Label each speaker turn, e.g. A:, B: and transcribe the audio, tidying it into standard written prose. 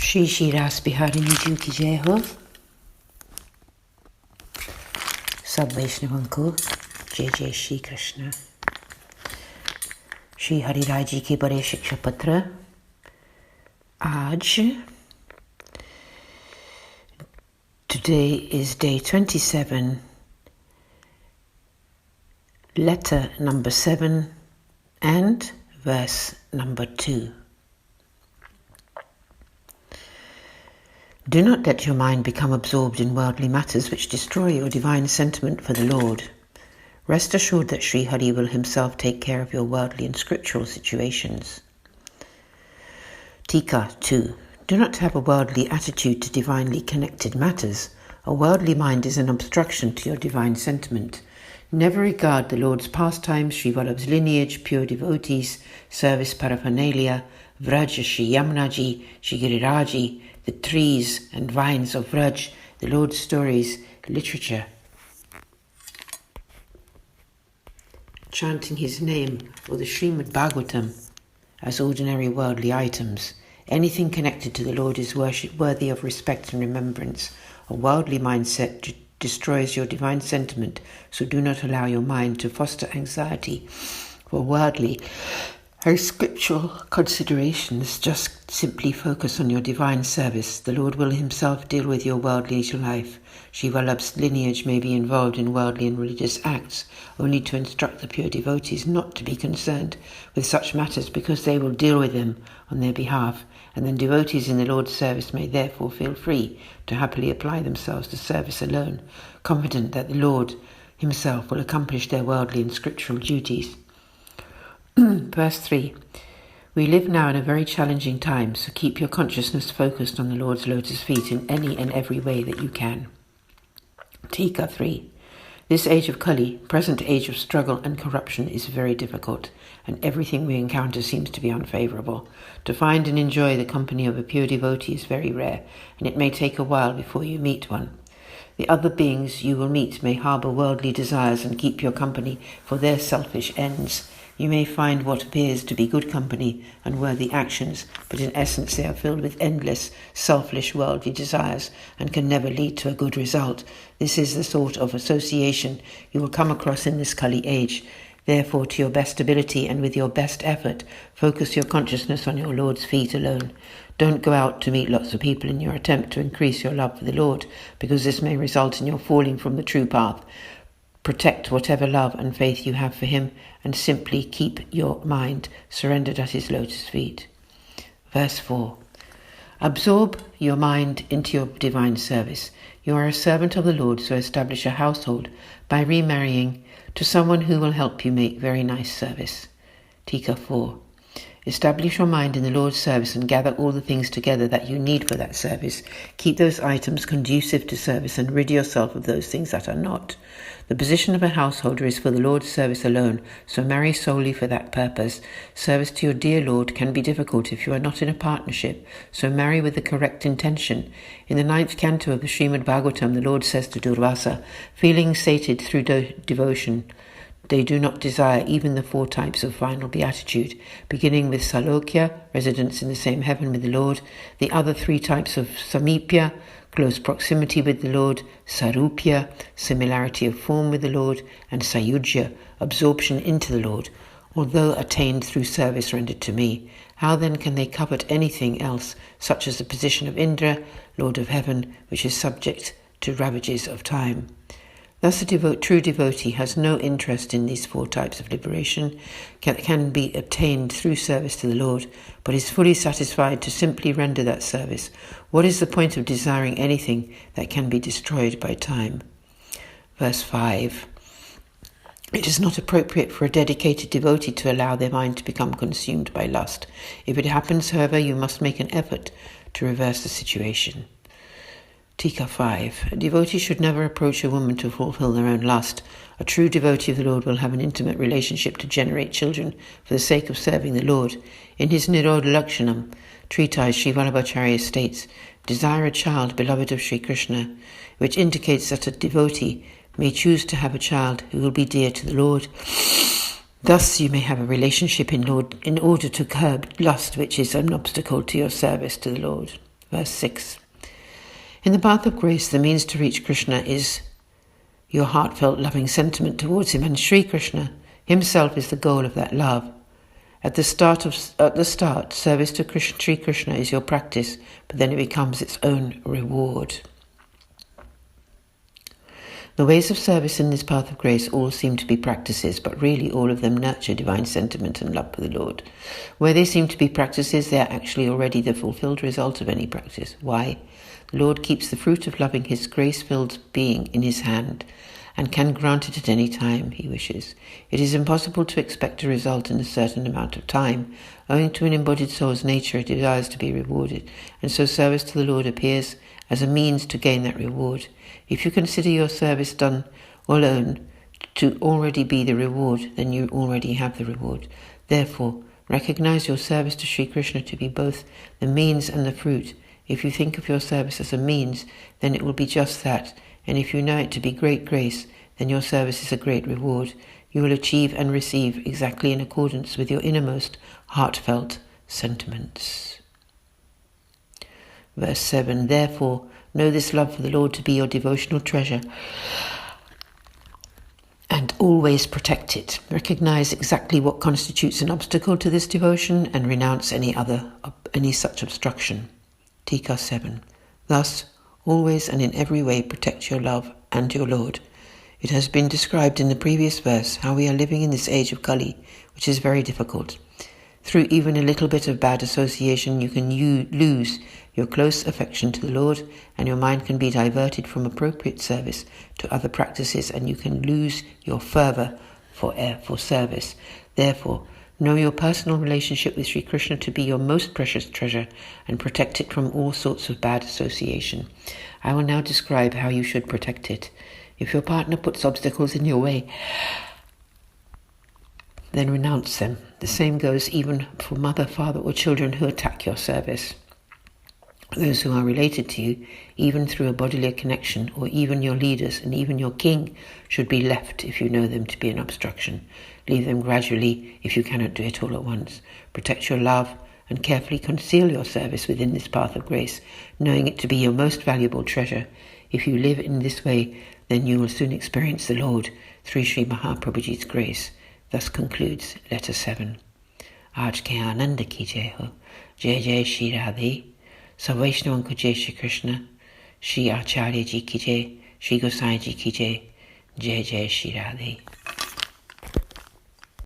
A: श्री श्री रास बिहारी जी की जय हो। सब वैष्णवों को जय जय श्री कृष्ण। श्री हरिराय जी के बड़े शिक्षा पत्र। आज today is day 27, letter number 7 and verse number 2. Do not let your mind become absorbed in worldly matters which destroy your divine sentiment for the Lord. Rest assured that Sri Hari will himself take care of your worldly and scriptural situations. Tika 2. Do not have a worldly attitude to divinely connected matters. A worldly mind is an obstruction to your divine sentiment. Never regard the Lord's pastimes, Sri Vallabh's lineage, pure devotees, service paraphernalia, Vraja, Sri Yamnaji, Sri Giriraji, the trees and vines of Vraj, the Lord's stories, literature, chanting his name, or the Srimad Bhagavatam as ordinary worldly items. Anything connected to the Lord is worthy of respect and remembrance. A worldly mindset destroys your divine sentiment, so do not allow your mind to foster anxiety for worldly or scriptural considerations. Just simply focus on your divine service. The Lord will himself deal with your worldly life. Sri Vallabh's lineage may be involved in worldly and religious acts, only to instruct the pure devotees not to be concerned with such matters, because they will deal with them on their behalf, and then devotees in the Lord's service may therefore feel free to happily apply themselves to service alone, confident that the Lord himself will accomplish their worldly and scriptural duties. Verse 3. We live now in a very challenging time, so keep your consciousness focused on the Lord's lotus feet in any and every way that you can. Tika 3. This age of Kali, present age of struggle and corruption, is very difficult, and everything we encounter seems to be unfavourable. To find and enjoy the company of a pure devotee is very rare, and it may take a while before you meet one. The other beings you will meet may harbour worldly desires and keep your company for their selfish ends. You may find what appears to be good company and worthy actions, but in essence they are filled with endless, selfish, worldly desires and can never lead to a good result. This is the sort of association you will come across in this Kali age. Therefore, to your best ability and with your best effort, focus your consciousness on your Lord's feet alone. Don't go out to meet lots of people in your attempt to increase your love for the Lord, because this may result in your falling from the true path. Protect whatever love and faith you have for him, and simply keep your mind surrendered at his lotus feet. Verse 4. Absorb your mind into your divine service. You are a servant of the Lord, so establish a household by remarrying to someone who will help you make very nice service. Tika 4. Establish your mind in the Lord's service and gather all the things together that you need for that service. Keep those items conducive to service and rid yourself of those things that are not. The position of a householder is for the Lord's service alone, so marry solely for that purpose. Service to your dear Lord can be difficult if you are not in a partnership, so marry with the correct intention. In the 9th canto of the Srimad Bhagavatam, the Lord says to Durvasa, feeling sated through devotion, they do not desire even the 4 types of final beatitude, beginning with Salokya, residence in the same heaven with the Lord, the other 3 types of Samipya, close proximity with the Lord, Sarupya, similarity of form with the Lord, and Sayujya, absorption into the Lord, although attained through service rendered to me. How then can they covet anything else, such as the position of Indra, Lord of Heaven, which is subject to ravages of time? Thus a true devotee has no interest in these 4 types of liberation, can be obtained through service to the Lord, but is fully satisfied to simply render that service. What is the point of desiring anything that can be destroyed by time? Verse 5. It is not appropriate for a dedicated devotee to allow their mind to become consumed by lust. If it happens, however, you must make an effort to reverse the situation. Tika 5. A devotee should never approach a woman to fulfill their own lust. A true devotee of the Lord will have an intimate relationship to generate children for the sake of serving the Lord. In his Nirodha Lakshanam treatise, Sri Vallabhacharya states, desire a child beloved of Sri Krishna, which indicates that a devotee may choose to have a child who will be dear to the Lord. Thus you may have a relationship in order to curb lust, which is an obstacle to your service to the Lord. Verse 6. In the path of grace, the means to reach Krishna is your heartfelt loving sentiment towards him, and Sri Krishna himself is the goal of that love. At the start, service to Sri Krishna is your practice, but then it becomes its own reward. The ways of service in this path of grace all seem to be practices, but really all of them nurture divine sentiment and love for the Lord. Where they seem to be practices, they are actually already the fulfilled result of any practice. Why? The Lord keeps the fruit of loving his grace-filled being in his hand and can grant it at any time he wishes. It is impossible to expect a result in a certain amount of time. Owing to an embodied soul's nature, it desires to be rewarded, and so service to the Lord appears as a means to gain that reward. If you consider your service done alone to already be the reward, then you already have the reward. Therefore, recognize your service to Sri Krishna to be both the means and the fruit. If you think of your service as a means, then it will be just that. And if you know it to be great grace, then your service is a great reward. You will achieve and receive exactly in accordance with your innermost heartfelt sentiments. Verse 7. Therefore, know this love for the Lord to be your devotional treasure and always protect it. Recognize exactly what constitutes an obstacle to this devotion and renounce any such obstruction. Tika 7. Thus, always and in every way protect your love and your Lord. It has been described in the previous verse how we are living in this age of Kali, which is very difficult. Through even a little bit of bad association, you can lose your close affection to the Lord, and your mind can be diverted from appropriate service to other practices, and you can lose your fervour for service. Therefore, know your personal relationship with Sri Krishna to be your most precious treasure and protect it from all sorts of bad association. I will now describe how you should protect it. If your partner puts obstacles in your way, then renounce them. The same goes even for mother, father, or children who attack your service. Those who are related to you, even through a bodily connection, or even your leaders and even your king, should be left if you know them to be an obstruction. Leave them gradually if you cannot do it all at once. Protect your love and carefully conceal your service within this path of grace, knowing it to be your most valuable treasure. If you live in this way, then you will soon experience the Lord through Sri Mahaprabhuji's grace. Thus concludes letter 7. Aaj ke Anand ki jai ho. Jai Jai Shri Radhe. Sab Vaishnavan ko Jai Shri Krishna. Shri Acharya ji ki jai. Shri Gosai ji ki jai. Jai Jai Shri Radhe.